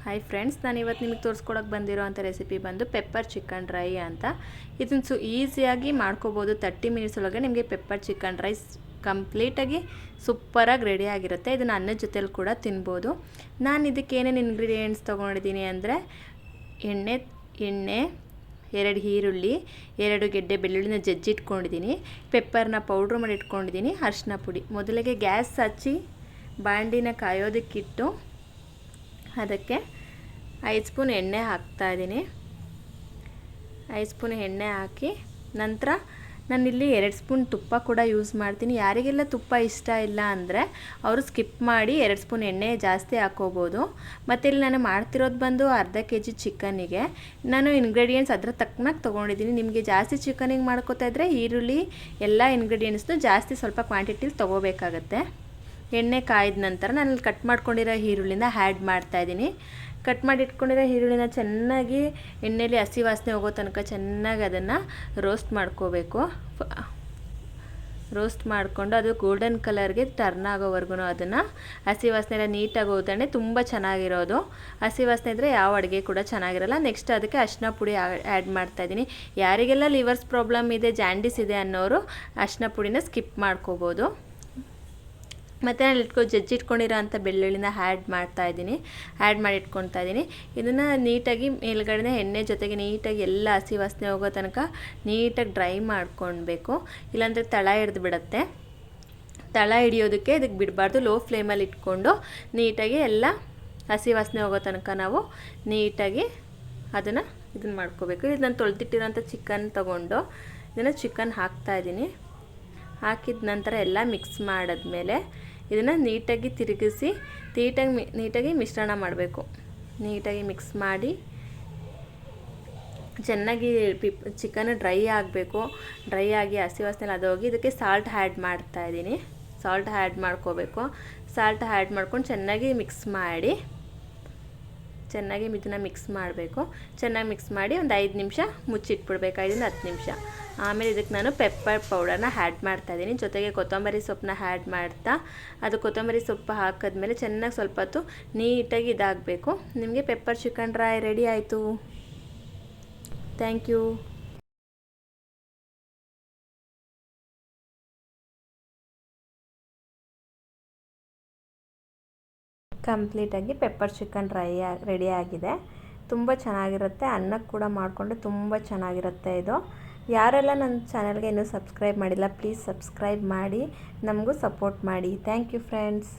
Hi friends, ನಾನು ಇವತ್ತು ನಿಮಗೆ ತೋರಿಸ್ಕೊಡೋಕೆ ಬಂದಿರೋ ಅಂಥ ರೆಸಿಪಿ ಬಂದು ಪೆಪ್ಪರ್ ಚಿಕನ್ ಡ್ರೈ ಅಂತ. ಇದನ್ನು ಈಸಿಯಾಗಿ ಮಾಡ್ಕೋಬೋದು. 30 ಮಿನಿಟ್ಸ್ ಒಳಗೆ ನಿಮಗೆ ಪೆಪ್ಪರ್ ಚಿಕನ್ ರೈಸ್ ಕಂಪ್ಲೀಟಾಗಿ ಸೂಪರಾಗಿ ರೆಡಿ ಆಗಿರುತ್ತೆ. ಇದನ್ನು ಅನ್ನದ ಜೊತೆಲಿ ಕೂಡ ತಿನ್ಬೋದು. ನಾನು ಇದಕ್ಕೆ ಏನೇನು ಇಂಗ್ರೀಡಿಯೆಂಟ್ಸ್ ತೊಗೊಂಡಿದ್ದೀನಿ ಅಂದರೆ ಎಣ್ಣೆ 2 ಈರುಳ್ಳಿ, 2 ಗೆಡ್ಡೆ ಬೆಳ್ಳುಳ್ಳಿನ ಜಜ್ಜಿಟ್ಕೊಂಡಿದ್ದೀನಿ, ಪೆಪ್ಪರ್ನ ಪೌಡ್ರ್ ಮಾಡಿ ಇಟ್ಕೊಂಡಿದ್ದೀನಿ, ಅರಿಶಿನ ಪುಡಿ. ಮೊದಲಿಗೆ ಗ್ಯಾಸ್ ಹಚ್ಚಿ ಬಾಂಡಿನ ಕಾಯೋದಕ್ಕಿಟ್ಟು ಅದಕ್ಕೆ 5 ಸ್ಪೂನ್ ಎಣ್ಣೆ ಹಾಕ್ತಾಯಿದ್ದೀನಿ. 5 ಸ್ಪೂನ್ ಎಣ್ಣೆ ಹಾಕಿ ನಂತರ ನಾನಿಲ್ಲಿ 2 ಸ್ಪೂನ್ ತುಪ್ಪ ಕೂಡ ಯೂಸ್ ಮಾಡ್ತೀನಿ. ಯಾರಿಗೆಲ್ಲ ತುಪ್ಪ ಇಷ್ಟ ಇಲ್ಲ ಅಂದರೆ ಅವರು ಸ್ಕಿಪ್ ಮಾಡಿ 2 ಸ್ಪೂನ್ ಎಣ್ಣೆ ಜಾಸ್ತಿ ಹಾಕೋಬೋದು. ಮತ್ತು ಇಲ್ಲಿ ನಾನು ಮಾಡ್ತಿರೋದು ಬಂದು ಅರ್ಧ kg ಚಿಕನ್ನಿಗೆ ನಾನು ಇಂಗ್ರೀಡಿಯೆಂಟ್ಸ್ ಅದರ ತಕ್ಕನಾಗಿ ತೊಗೊಂಡಿದ್ದೀನಿ. ನಿಮಗೆ ಜಾಸ್ತಿ ಚಿಕನಿಗೆ ಮಾಡ್ಕೋತಾ ಇದ್ದರೆ ಈರುಳ್ಳಿ ಎಲ್ಲ ಇಂಗ್ರೀಡಿಯೆಂಟ್ಸ್ನು ಜಾಸ್ತಿ ಸ್ವಲ್ಪ ಕ್ವಾಂಟಿಟಿಲಿ ತೊಗೋಬೇಕಾಗತ್ತೆ. ಎಣ್ಣೆ ಕಾಯ್ದ ನಂತರ ನಾನು ಕಟ್ ಮಾಡ್ಕೊಂಡಿರೋ ಈರುಳ್ಳಿನ ಆ್ಯಡ್ ಮಾಡ್ತಾಯಿದ್ದೀನಿ. ಕಟ್ ಮಾಡಿ ಇಟ್ಕೊಂಡಿರೋ ಈರುಳ್ಳಿನ ಚೆನ್ನಾಗಿ ಎಣ್ಣೆಯಲ್ಲಿ ಹಸಿ ವಾಸನೆ ಹೋಗೋ ತನಕ ಚೆನ್ನಾಗಿ ಅದನ್ನು ರೋಸ್ಟ್ ಮಾಡ್ಕೋಬೇಕು. ರೋಸ್ಟ್ ಮಾಡಿಕೊಂಡು ಅದು ಗೋಲ್ಡನ್ ಕಲರ್ಗೆ ಟರ್ನ್ ಆಗೋವರೆಗೂ ಅದನ್ನು ಹಸಿ ವಾಸನೆ ಎಲ್ಲ ನೀಟಾಗಿ ಹೋದ್ರೆ ತುಂಬ ಚೆನ್ನಾಗಿರೋದು. ಹಸಿ ವಾಸನೆ ಇದ್ದರೆ ಯಾವ ಅಡುಗೆ ಕೂಡ ಚೆನ್ನಾಗಿರಲ್ಲ. ನೆಕ್ಸ್ಟ್ ಅದಕ್ಕೆ ಅರಿಶಿನ ಪುಡಿ ಆ್ಯಡ್ ಮಾಡ್ತಾಯಿದ್ದೀನಿ. ಯಾರಿಗೆಲ್ಲ ಲಿವರ್ಸ್ ಪ್ರಾಬ್ಲಮ್ ಇದೆ, ಜಾಂಡಿಸ್ ಇದೆ ಅನ್ನೋರು ಅರಿಶಿನ ಪುಡಿನ ಸ್ಕಿಪ್ ಮಾಡ್ಕೋಬೋದು. ಮತ್ತು ನಾನು ಜಜ್ಜಿಟ್ಕೊಂಡಿರೋ ಅಂಥ ಬೆಳ್ಳುಳ್ಳಿನ ಆ್ಯಡ್ ಮಾಡ್ತಾಯಿದ್ದೀನಿ. ಆ್ಯಡ್ ಮಾಡಿ ಇಟ್ಕೊತಾ ಇದ್ದೀನಿ. ಇದನ್ನು ನೀಟಾಗಿ ಮೇಲ್ಗಡೆ ಎಣ್ಣೆ ಜೊತೆಗೆ ನೀಟಾಗಿ ಎಲ್ಲ ಹಸಿ ವಾಸನೆ ಹೋಗೋ ತನಕ ನೀಟಾಗಿ ಡ್ರೈ ಮಾಡ್ಕೊಳ್ಬೇಕು. ಇಲ್ಲಾಂದರೆ ತಳ ಹಿಡ್ದು ಬಿಡುತ್ತೆ. ತಳ ಹಿಡಿಯೋದಕ್ಕೆ ಇದಕ್ಕೆ ಬಿಡಬಾರ್ದು. ಲೋ ಫ್ಲೇಮಲ್ಲಿ ಇಟ್ಕೊಂಡು ನೀಟಾಗಿ ಎಲ್ಲ ಹಸಿ ವಾಸನೆ ಹೋಗೋ ತನಕ ನಾವು ನೀಟಾಗಿ ಇದನ್ನು ಮಾಡ್ಕೋಬೇಕು. ಇದು ನಾನು ತೊಳೆದಿಟ್ಟಿರೋಂಥ ಚಿಕನ್ ತೊಗೊಂಡು ಇದನ್ನು ಚಿಕನ್ ಹಾಕ್ತಾಯಿದ್ದೀನಿ. ಹಾಕಿದ ನಂತರ ಎಲ್ಲ ಮಿಕ್ಸ್ ಮಾಡಿದ್ಮೇಲೆ ಇದನ್ನು ನೀಟಾಗಿ ತಿರುಗಿಸಿ ನೀಟಾಗಿ ಮಿಶ್ರಣ ಮಾಡಬೇಕು. ನೀಟಾಗಿ ಮಿಕ್ಸ್ ಮಾಡಿ ಚೆನ್ನಾಗಿ ಚಿಕನ್ ಡ್ರೈ ಆಗಬೇಕು. ಡ್ರೈ ಆಗಿ ಹಸಿ ವಾಸನೆ ಅದು ಹೋಗಿ ಇದಕ್ಕೆ ಸಾಲ್ಟ್ ಆ್ಯಡ್ ಮಾಡ್ತಾಯಿದ್ದೀನಿ. ಸಾಲ್ಟ್ ಆ್ಯಡ್ ಮಾಡ್ಕೋಬೇಕು. ಸಾಲ್ಟ್ ಆ್ಯಡ್ ಮಾಡ್ಕೊಂಡು ಚೆನ್ನಾಗಿ ಮಿಕ್ಸ್ ಮಾಡಿ ಇದನ್ನು ಮಿಕ್ಸ್ ಮಾಡಬೇಕು. ಚೆನ್ನಾಗಿ ಮಿಕ್ಸ್ ಮಾಡಿ ಒಂದು 5 ನಿಮಿಷ ಮುಚ್ಚಿಟ್ಬಿಡ್ಬೇಕು. 5-10 ನಿಮಿಷ. ಆಮೇಲೆ ಇದಕ್ಕೆ ನಾನು ಪೆಪ್ಪರ್ ಪೌಡರ್ನ ಆ್ಯಡ್ ಮಾಡ್ತಾಯಿದ್ದೀನಿ. ಜೊತೆಗೆ ಕೊತ್ತಂಬರಿ ಸೊಪ್ಪನ್ನ ಆ್ಯಡ್ ಮಾಡ್ತಾ ಅದು ಕೊತ್ತಂಬರಿ ಸೊಪ್ಪು ಹಾಕಿದ್ಮೇಲೆ ಚೆನ್ನಾಗಿ ಸ್ವಲ್ಪ ಹೊತ್ತು ನೀಟಾಗಿ ಇದಾಗಬೇಕು. ನಿಮಗೆ ಪೆಪ್ಪರ್ ಚಿಕನ್ ಡ್ರೈ ರೆಡಿ ಆಯಿತು. Thank you. ಕಂಪ್ಲೀಟಾಗಿ ಪೆಪ್ಪರ್ ಚಿಕನ್ ರೆಡಿ ಆಗಿದೆ. ತುಂಬ ಚೆನ್ನಾಗಿರುತ್ತೆ. ಅನ್ನಕ್ಕೆ ಕೂಡ ಮಾಡಿಕೊಂಡು ತುಂಬ ಚೆನ್ನಾಗಿರುತ್ತೆ ಇದು. ಯಾರೆಲ್ಲ ನನ್ನ ಚಾನಲ್ಗೆ ಇನ್ನೂ ಸಬ್ಸ್ಕ್ರೈಬ್ ಮಾಡಿಲ್ಲ, ಪ್ಲೀಸ್ ಸಬ್ಸ್ಕ್ರೈಬ್ ಮಾಡಿ ನಮಗೂ ಸಪೋರ್ಟ್ ಮಾಡಿ. Thank you friends.